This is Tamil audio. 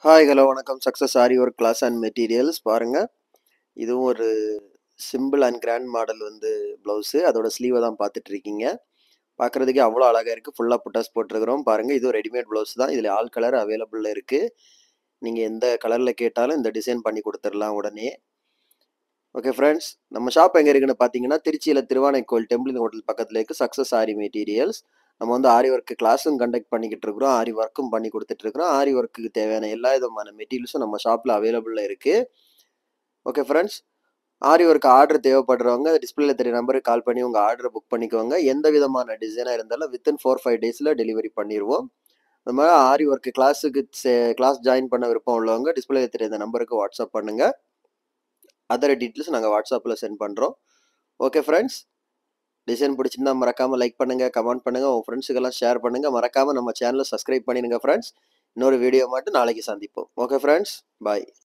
ஹாய் ஹலோ வணக்கம். Success aari work class and materials பாருங்க. இதுவும் ஒரு simple and grand model blouse. அதோட ஸ்லீவை தான் பார்த்துட்டு இருக்கீங்க. பார்க்குறதுக்கே அவ்வளோ அழகாக இருக்குது. ஃபுல்லாக புட்டாஸ் போட்டிருக்கிறோம். பாருங்கள், இதுவும் ரெடிமேட் ப்ளவுஸ் தான். இதில் ஆல் கலர் அவைலபிளில் இருக்குது. நீங்கள் எந்த கலரில் கேட்டாலும் இந்த டிசைன் பண்ணி கொடுத்துடலாம் உடனே. ஓகே ஃப்ரெண்ட்ஸ், நம்ம ஷாப் எங்கே இருக்குன்னு பார்த்தீங்கன்னா, திருச்சியில் திருவானைக்கோயில் டெம்பிள் ஹோட்டல் பக்கத்தில் இருக்குது சக்ஸஸ் ஆரி மெட்டீரியல்ஸ். நம்ம ஆரி ஒர்க்கு கிளாஸும் கண்டக்ட் பண்ணிக்கிட்டு இருக்கிறோம். ஆரி ஒர்க்கும் பண்ணி கொடுத்துட்ருக்குறோம். ஆரி ஒர்க்குக்கு தேவையான எல்லா விதமான மெட்டீரியல்ஸும் நம்ம ஷாப்பில் அவைலபிளில் இருக்குது. ஓகே ஃப்ரெண்ட்ஸ், ஆரி ஒர்க் ஆர்டர் தேவைப்படுறவங்க டிஸ்பிளேல தெரிய நம்பருக்கு கால் பண்ணி உங்கள் ஆர்டரை புக் பண்ணிக்கோங்க. எந்த விதமான டிசைனாக இருந்தாலும் வித்தின் 4-5 டேஸில் டெலிவரி பண்ணிடுவோம். அது மாதிரி ஆரி ஒர்க்கு கிளாஸ் ஜாயின் பண்ண விருப்பம் உள்ளவங்க டிஸ்பிளேல தெரிய இந்த நம்பருக்கு வாட்ஸ்அப் பண்ணுங்கள். அதர் டீட்டெயில்ஸ் நாங்கள் வாட்ஸ்அப்பில் சென்ட் பண்ணுறோம். ஓகே ஃப்ரெண்ட்ஸ், டிசைன் பிடிச்சிருந்தா மறக்காமல் லைக் பண்ணுங்கள், கமெண்ட் பண்ணுங்கள், உங்கள் ஃப்ரெண்ட்ஸுக்கெல்லாம் ஷேர் பண்ணுங்கள். மறக்காமல் நம்ம சேனலை சப்ஸ்கிரைப் பண்ணிடுங்க ஃப்ரெண்ட்ஸ். இன்னொரு வீடியோ மட்டும் நாளைக்கு சந்திப்போம். ஓகே ஃப்ரெண்ட்ஸ், பாய்.